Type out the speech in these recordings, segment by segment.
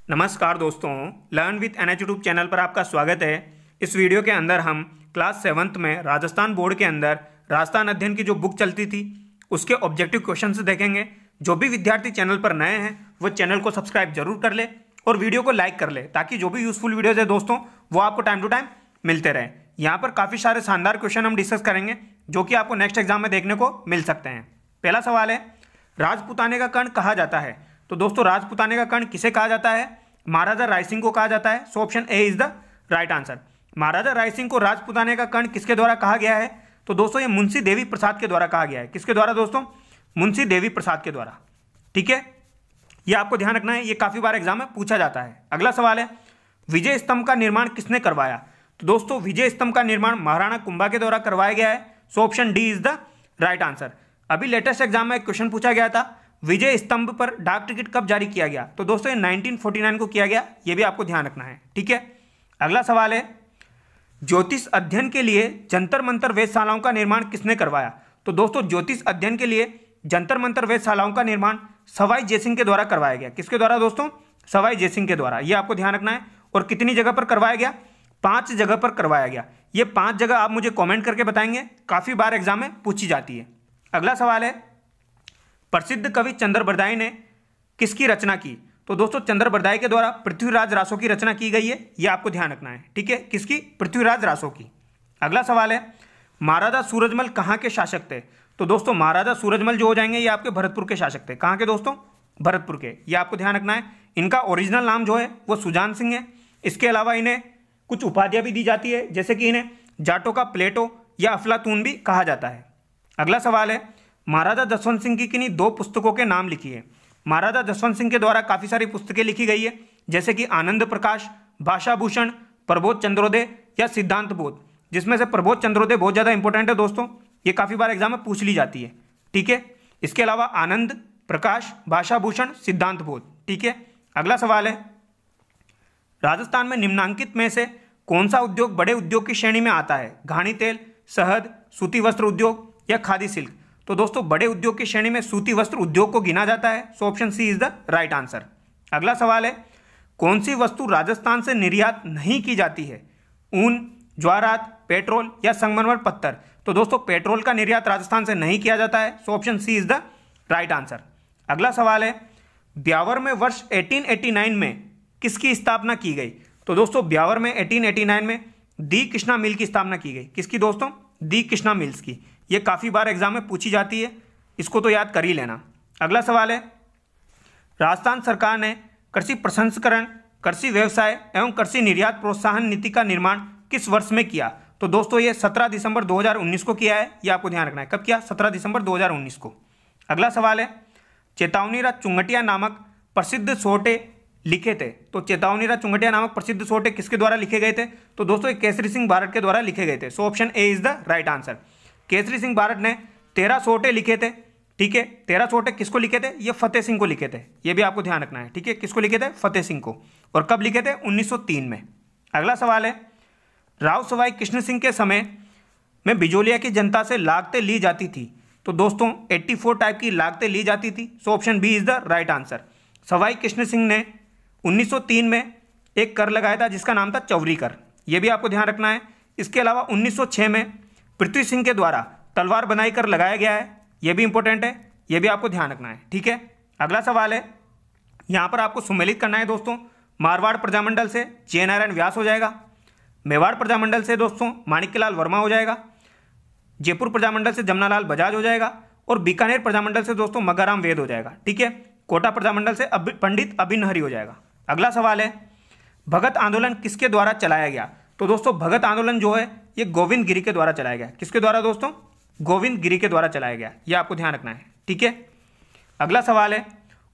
नमस्कार दोस्तों, learn with NH YouTube channel पर आपका स्वागत है। इस वीडियो के अंदर हम क्लास 7th में राजस्थान बोर्ड के अंदर राजस्थान अध्ययन की जो बुक चलती थी उसके ऑब्जेक्टिव क्वेश्चंस देखेंगे। जो भी विद्यार्थी चैनल पर नए हैं वो चैनल को सब्सक्राइब जरूर कर ले और वीडियो को लाइक कर ले ताकि जो भी यूजफुल वीडियोज़ है दोस्तों वो आपको टाइम टू टाइम मिलते रहे। यहाँ पर काफ़ी सारे शानदार क्वेश्चन हम डिस्कस करेंगे जो कि आपको नेक्स्ट एग्जाम में देखने को मिल सकते हैं। पहला सवाल है, राजपूताने का कर्ण कहा जाता है। तो दोस्तों राजपूताने का कर्ण किसे कहा जाता है? महाराजा रायसिंह को कहा जाता है। So option A is the right answer. Maharaja Raisingh को राजपूताने का कर्ण किसके द्वारा कहा गया है? तो दोस्तों ये मुंशी देवी प्रसाद के द्वारा कहा गया है। किसके द्वारा दोस्तों? मुंशी देवी प्रसाद के द्वारा। ठीक है, ये आपको ध्यान रखना है, ये काफी बार एग्जाम में पूछा जाता है। अगला सवाल है, विजय स्तंभ का निर्माण किसने करवाया? तो दोस्तों विजय स्तंभ का निर्माण महाराणा कुंभा के द्वारा करवाया गया है। So option D is the right answer. अभी लेटेस्ट एग्जाम में एक क्वेश्चन पूछा गया था, विजय स्तंभ पर डाक टिकट कब जारी किया गया? तो दोस्तों ये 1949 को किया गया, ये भी आपको ध्यान रखना है। ठीक है, अगला सवाल है, ज्योतिष अध्ययन के लिए जंतर मंतर वेधशालाओं का निर्माण किसने करवाया? तो दोस्तों ज्योतिष अध्ययन के लिए जंतर मंतर वेधशालाओं का निर्माण सवाई जयसिंह के द्वारा करवाया गया। किसके द्वारा दोस्तों? सवाई जयसिंह के द्वारा। ये आपको ध्यान रखना है। और कितनी जगह पर करवाया गया? 5 जगह पर करवाया गया। ये 5 जगह आप मुझे कॉमेंट करके बताएंगे, काफी बार एग्जाम में पूछी जाती है। अगला सवाल है, प्रसिद्ध कवि चंद्रबरदाई ने किसकी रचना की? तो दोस्तों चंद्रबरदाई के द्वारा पृथ्वीराज रासो की रचना की गई है, यह आपको ध्यान रखना है। ठीक है, किसकी? पृथ्वीराज रासो की। अगला सवाल है, महाराजा सूरजमल कहाँ के शासक थे? तो दोस्तों महाराजा सूरजमल जो हो जाएंगे ये आपके भरतपुर के शासक थे। कहाँ के दोस्तों? भरतपुर के। ये आपको ध्यान रखना है। इनका ओरिजिनल नाम जो है वो सुजान सिंह है। इसके अलावा इन्हें कुछ उपाधियां भी दी जाती है, जैसे कि इन्हें जाटो का प्लेटो या अफलातून भी कहा जाता है। अगला सवाल है, महाराजा जसवंत सिंह की किन्हीं 2 पुस्तकों के नाम लिखिए। महाराजा जसवंत सिंह के द्वारा काफी सारी पुस्तकें लिखी गई है, जैसे कि आनंद प्रकाश, भाषा भूषण, प्रबोध चंद्रोदय या सिद्धांत बोध। जिसमें से प्रबोध चंद्रोदय बहुत ज्यादा इंपॉर्टेंट है दोस्तों, ये काफी बार एग्जाम में पूछ ली जाती है। ठीक है, इसके अलावा आनंद प्रकाश, भाषा भूषण, सिद्धांत बोध। ठीक है, अगला सवाल है, राजस्थान में निम्नांकित में से कौन सा उद्योग बड़े उद्योग की श्रेणी में आता है? घानी तेल, शहद, सूती वस्त्र उद्योग या खादी सिल्क? तो दोस्तों बड़े उद्योग की श्रेणी में सूती वस्त्र उद्योग को गिना जाता है। So option C is the right answer. अगला सवाल है, कौन सी वस्तु राजस्थान से निर्यात नहीं की जाती है? ऊन, ज्वारात, पेट्रोल या संगमरमर पत्थर? तो दोस्तों पेट्रोल का निर्यात राजस्थान से नहीं किया जाता है। So option C is the right answer. अगला सवाल है, ब्यावर में वर्ष 1889 में किसकी स्थापना की गई? तो दोस्तों ब्यावर में 1889 में दी कृष्णा मिल की स्थापना की गई। किसकी दोस्तों? दी कृष्णा मिल्स की। ये काफी बार एग्जाम में पूछी जाती है, इसको तो याद कर ही लेना। अगला सवाल है, राजस्थान सरकार ने कृषि प्रसंस्करण, कृषि व्यवसाय एवं कृषि निर्यात प्रोत्साहन नीति का निर्माण किस वर्ष में किया? तो दोस्तों ये 17 दिसंबर 2019 को किया है। ये आपको ध्यान रखना है। कब किया? 17 दिसंबर 2019 को। अगला सवाल है, चेतावनीराज चुंगटिया नामक प्रसिद्ध सोटे लिखे थे। तो चेतावनीराज चुंगटिया नामक प्रसिद्ध सोटे किसके द्वारा लिखे गए थे? तो दोस्तों केसरी सिंह बारट के द्वारा लिखे गए थे। So option A is the right answer. Kesari Singh Barhat ने 13 सोटे लिखे थे। ठीक है, 13 सोटे किसको लिखे थे? ये फतेह सिंह को लिखे थे। ये भी आपको ध्यान रखना है। ठीक है, किसको लिखे थे? फतेह सिंह को। और कब लिखे थे? 1903 में। अगला सवाल है, राव सवाई कृष्ण सिंह के समय में बिजोलिया की जनता से लागतें ली जाती थी। तो दोस्तों 84 टाइप की लागतें ली जाती थी। So option B is the right answer. Sawai Krishna Singh ने 1903 में एक कर लगाया था जिसका नाम था चौरी कर। यह भी आपको ध्यान रखना है। इसके अलावा 1906 में पृथ्वी सिंह के द्वारा तलवार बनाई कर लगाया गया है। यह भी इंपॉर्टेंट है, यह भी आपको ध्यान रखना है। ठीक है, अगला सवाल है, यहां पर आपको सुमेलित करना है दोस्तों। मारवाड़ प्रजामंडल से जय नारायण व्यास हो जाएगा, मेवाड़ प्रजामंडल से दोस्तों माणिक्यलाल वर्मा हो जाएगा, जयपुर प्रजामंडल से जमनालाल बजाज हो जाएगा और बीकानेर प्रजामंडल से दोस्तों मगाराम वेद हो जाएगा। ठीक है, कोटा प्रजामंडल से पंडित अभिन्न हरि हो जाएगा। अगला सवाल है, भगत आंदोलन किसके द्वारा चलाया गया? तो दोस्तों भगत आंदोलन जो है ये गोविंद गिरी के द्वारा चलाया गया। किसके द्वारा दोस्तों? गोविंद गिरी के द्वारा चलाया गया। ये आपको ध्यान रखना है। ठीक है, अगला सवाल है,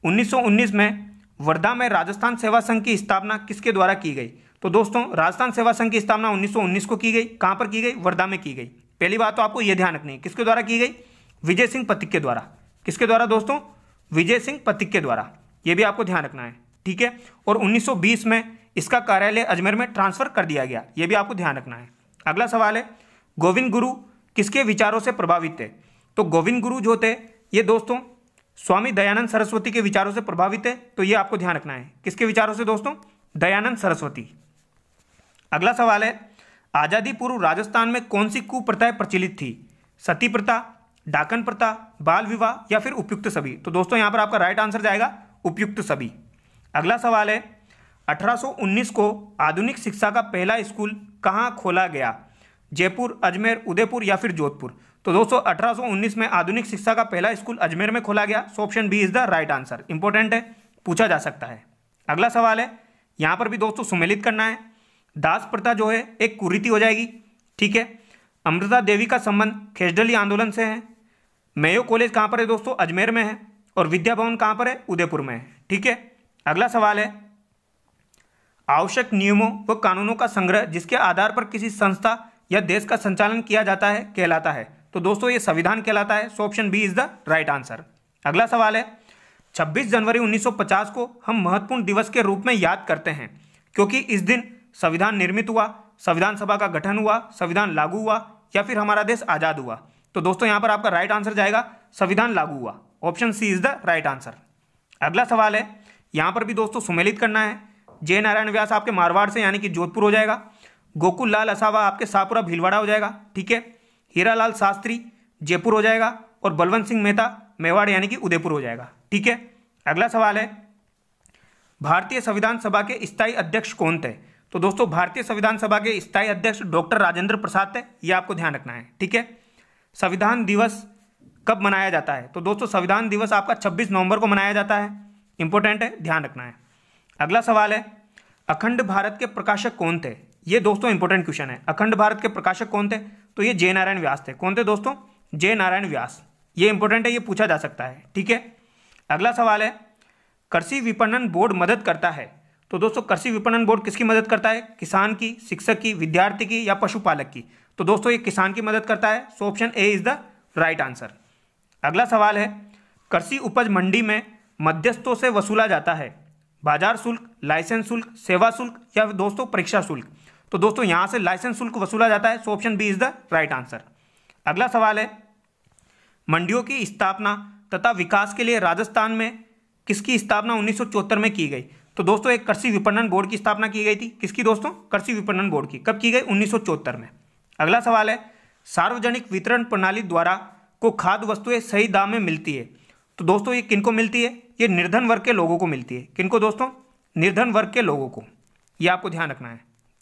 1919 में वर्धा में राजस्थान सेवा संघ की स्थापना किसके द्वारा की गई? तो दोस्तों राजस्थान सेवा संघ की स्थापना 1919 को की गई। कहां पर की गई? वर्धा में की गई। पहली बात तो आपको यह ध्यान रखनी है, किसके द्वारा की गई? विजय सिंह पथिक के द्वारा। किसके द्वारा दोस्तों? विजय सिंह पथिक के द्वारा। यह भी आपको ध्यान रखना है। ठीक है, और 1920 में इसका कार्यालय अजमेर में ट्रांसफर कर दिया गया। यह भी आपको ध्यान रखना है। अगला सवाल है, गोविंद गुरु किसके विचारों से प्रभावित थे? तो गोविंद गुरु जो थे ये दोस्तों स्वामी दयानंद सरस्वती के विचारों से प्रभावित है, तो ये आपको ध्यान रखना है। किसके विचारों से दोस्तों? दयानंद सरस्वती। अगला सवाल है, आजादी पूर्व राजस्थान में कौन सी कुप्रथाएं प्रचलित थी? सती प्रथा, डाकन प्रथा, बाल विवाह या फिर उपयुक्त सभी? तो दोस्तों यहाँ पर आपका राइट आंसर जाएगा उपयुक्त सभी। अगला सवाल है, 1819 को आधुनिक शिक्षा का पहला स्कूल कहाँ खोला गया? जयपुर, अजमेर, उदयपुर या फिर जोधपुर? तो दोस्तों 1819 में आधुनिक शिक्षा का पहला स्कूल अजमेर में खोला गया। So option B is the right answer. Important है, पूछा जा सकता है। अगला सवाल है, यहाँ पर भी दोस्तों सुमेलित करना है। दास प्रथा जो है एक कुरीति हो जाएगी, ठीक है। अमृता देवी का संबंध खेजडली आंदोलन से है। मेयो कॉलेज कहाँ पर है दोस्तों? अजमेर में है। और विद्या भवन कहाँ पर है? उदयपुर में है, ठीक है। अगला सवाल है, आवश्यक नियमों व कानूनों का संग्रह जिसके आधार पर किसी संस्था या देश का संचालन किया जाता है कहलाता है? तो दोस्तों ये संविधान कहलाता है। So option B is the right answer. अगला सवाल है, 26 जनवरी 1950 को हम महत्वपूर्ण दिवस के रूप में याद करते हैं क्योंकि इस दिन संविधान निर्मित हुआ, संविधान सभा का गठन हुआ, संविधान लागू हुआ या फिर हमारा देश आजाद हुआ? तो दोस्तों यहाँ पर आपका राइट आंसर जाएगा संविधान लागू हुआ। Option C is the right answer. अगला सवाल है, यहाँ पर भी दोस्तों सुमेलित करना है। जय नारायण व्यास आपके मारवाड़ से यानी कि जोधपुर हो जाएगा। गोकुल लाल असावा आपके शाहपुरा भीलवाड़ा हो जाएगा, ठीक है। हीरालाल शास्त्री जयपुर हो जाएगा। और बलवंत सिंह मेहता मेवाड़ यानी कि उदयपुर हो जाएगा, ठीक है। अगला सवाल है, भारतीय संविधान सभा के स्थायी अध्यक्ष कौन थे? तो दोस्तों भारतीय संविधान सभा के स्थायी अध्यक्ष डॉक्टर राजेंद्र प्रसाद थे। यह आपको ध्यान रखना है, ठीक है। संविधान दिवस कब मनाया जाता है? तो दोस्तों संविधान दिवस आपका 26 नवंबर को मनाया जाता है। इंपॉर्टेंट है, ध्यान रखना है। अगला सवाल है, अखंड भारत के प्रकाशक कौन थे? ये दोस्तों इंपॉर्टेंट क्वेश्चन है। अखंड भारत के प्रकाशक कौन थे? तो ये जय नारायण व्यास थे। कौन थे दोस्तों? जय नारायण व्यास। ये इंपॉर्टेंट है, ये पूछा जा सकता है, ठीक है। अगला सवाल है, कृषि विपणन बोर्ड मदद करता है? तो दोस्तों कृषि विपणन बोर्ड किसकी मदद करता है? किसान की, शिक्षक की, विद्यार्थी की या पशुपालक की? तो दोस्तों ये किसान की मदद करता है। So option A is the right answer. अगला सवाल है, कृषि उपज मंडी में मध्यस्थों से वसूला जाता है बाजार शुल्क, लाइसेंस शुल्क, सेवा शुल्क या दोस्तों परीक्षा शुल्क? तो दोस्तों यहां से लाइसेंस शुल्क वसूला जाता है। So option B is the right answer. अगला सवाल है, मंडियों की स्थापना तथा विकास के लिए राजस्थान में किसकी स्थापना 1974 में की गई? तो दोस्तों एक कृषि विपणन बोर्ड की स्थापना की गई थी। किसकी दोस्तों? कृषि विपणन बोर्ड की। कब की गई? 1974 में। अगला सवाल है, सार्वजनिक वितरण प्रणाली द्वारा को खाद्य वस्तुएं सही दाम में मिलती है? तो दोस्तों ये किनको मिलती है? ये निर्धन वर्ग के लोगों को मिलती है। किनको दोस्तों? निर्धन वर्ग के लोगों को। ये आपको ध्यान रखना है,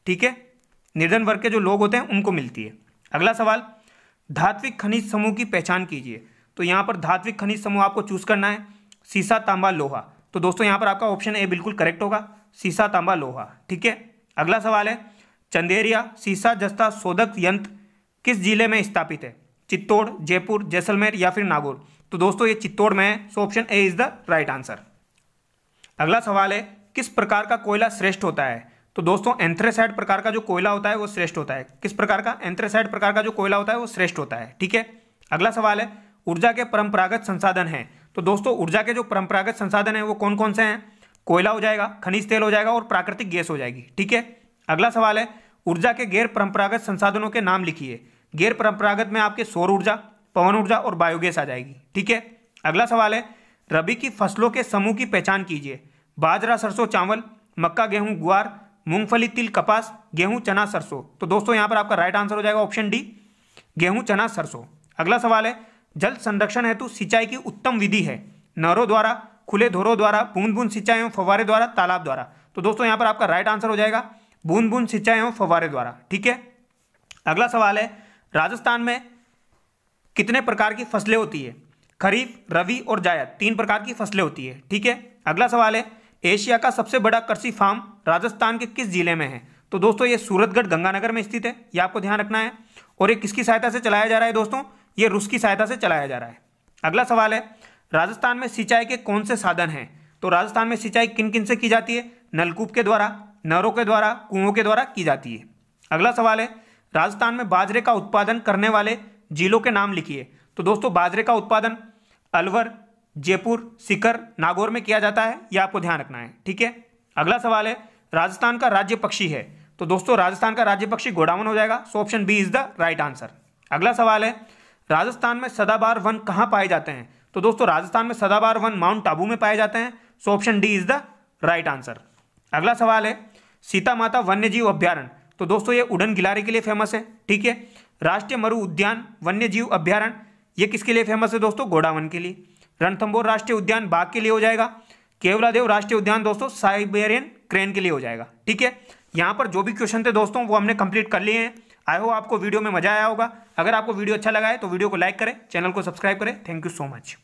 ठीक है। निर्धन वर्ग के जो लोग होते हैं उनको मिलती है। अगला सवाल, धात्विक खनिज समूह की पहचान कीजिए। तो यहाँ पर धात्विक खनिज समूह आपको चूज करना है, सीसा, तांबा, लोहा। तो दोस्तों यहाँ पर आपका ऑप्शन ए बिल्कुल करेक्ट होगा, सीसा, तांबा, लोहा, ठीक है। अगला सवाल है, चंदेरिया सीसा जस्ता शोधक यंत्र किस जिले में स्थापित है? चित्तौड़, जयपुर, जैसलमेर या फिर नागौर? तो दोस्तों ये चित्तौड़ में है। So option A is the right answer. अगला सवाल है, किस प्रकार का कोयला श्रेष्ठ होता है? तो दोस्तों एंथ्रेसाइट प्रकार का जो कोयला होता है वो श्रेष्ठ होता है। किस प्रकार का? एंथ्रेसाइट प्रकार का जो कोयला होता है वो श्रेष्ठ होता है, ठीक है। अगला सवाल है, ऊर्जा के परंपरागत संसाधन हैं? तो दोस्तों ऊर्जा के जो परंपरागत संसाधन है वो कौन कौन से हैं? कोयला हो जाएगा, खनिज तेल हो जाएगा और प्राकृतिक गैस हो जाएगी, ठीक है। अगला सवाल है, ऊर्जा के गैर परंपरागत संसाधनों के नाम लिखिए। गैर परंपरागत में आपके सौर ऊर्जा, पवन ऊर्जा और बायोगैस आ जाएगी, ठीक है। अगला सवाल है, रबी की फसलों के समूह की पहचान कीजिए। बाजरा, सरसों, चावल, मक्का, गेहूं, गुआर, मूंगफली, तिल, कपास, गेहूं, चना, सरसों? तो दोस्तों यहां पर आपका राइट आंसर हो जाएगा ऑप्शन डी, गेहूं, चना, सरसों। अगला सवाल है, जल संरक्षण हेतु सिंचाई की उत्तम विधि है? नहरों द्वारा, खुले धोरों द्वारा, बूंद बूंद सिंचाई एवं फव्वारे द्वारा, तालाब द्वारा? तो दोस्तों यहां पर आपका राइट आंसर हो जाएगा बूंद बूंद सिंचाई एवं फव्वारे द्वारा, ठीक है। अगला सवाल है, राजस्थान में कितने प्रकार की फसलें होती है? खरीफ, रबी और जायद, 3 प्रकार की फसलें होती है, ठीक है। अगला सवाल है, एशिया का सबसे बड़ा कृषि फार्म राजस्थान के किस जिले में है? तो दोस्तों ये सूरतगढ़ गंगानगर में स्थित है। ये आपको ध्यान रखना है। और ये किसकी सहायता से चलाया जा रहा है दोस्तों? ये रूस की सहायता से चलाया जा रहा है। अगला सवाल है, राजस्थान में सिंचाई के कौन से साधन हैं? तो राजस्थान में सिंचाई किन किन से की जाती है? नलकूप के द्वारा, नहरों के द्वारा, कुओं के द्वारा की जाती है। अगला सवाल है, राजस्थान में बाजरे का उत्पादन करने वाले जिलों के नाम लिखिए। तो दोस्तों बाजरे का उत्पादन अलवर, जयपुर, सीकर, नागौर में किया जाता है। यह आपको ध्यान रखना है, ठीक है। अगला सवाल है, राजस्थान का राज्य पक्षी है? तो दोस्तों राजस्थान का राज्य पक्षी घोड़ावन हो जाएगा। So option B is the right answer. अगला सवाल है, राजस्थान में सदाबहार वन कहाँ पाए जाते हैं? तो दोस्तों राजस्थान में सदाबहार वन माउंट आबू में पाए जाते हैं। So option D is the right answer. अगला सवाल है सीता माता वन्य जीव अभ्यारण्य, तो दोस्तों ये उड़न गिलारी के लिए फेमस है, ठीक है। राष्ट्रीय मरु उद्यान वन्य जीव अभ्यारण्य ये किसके लिए फेमस है दोस्तों, गोडावन के लिए। रणथंभौर राष्ट्रीय उद्यान बाघ के लिए हो जाएगा। केवलादेव राष्ट्रीय उद्यान दोस्तों साइबेरियन क्रेन के लिए हो जाएगा, ठीक है। यहाँ पर जो भी क्वेश्चन थे दोस्तों वो हमने कंप्लीट कर लिए हैं। आई होप आपको वीडियो में मजा आया होगा। अगर आपको वीडियो अच्छा लगा है तो वीडियो को लाइक करें, चैनल को सब्सक्राइब करें। Thank you so much.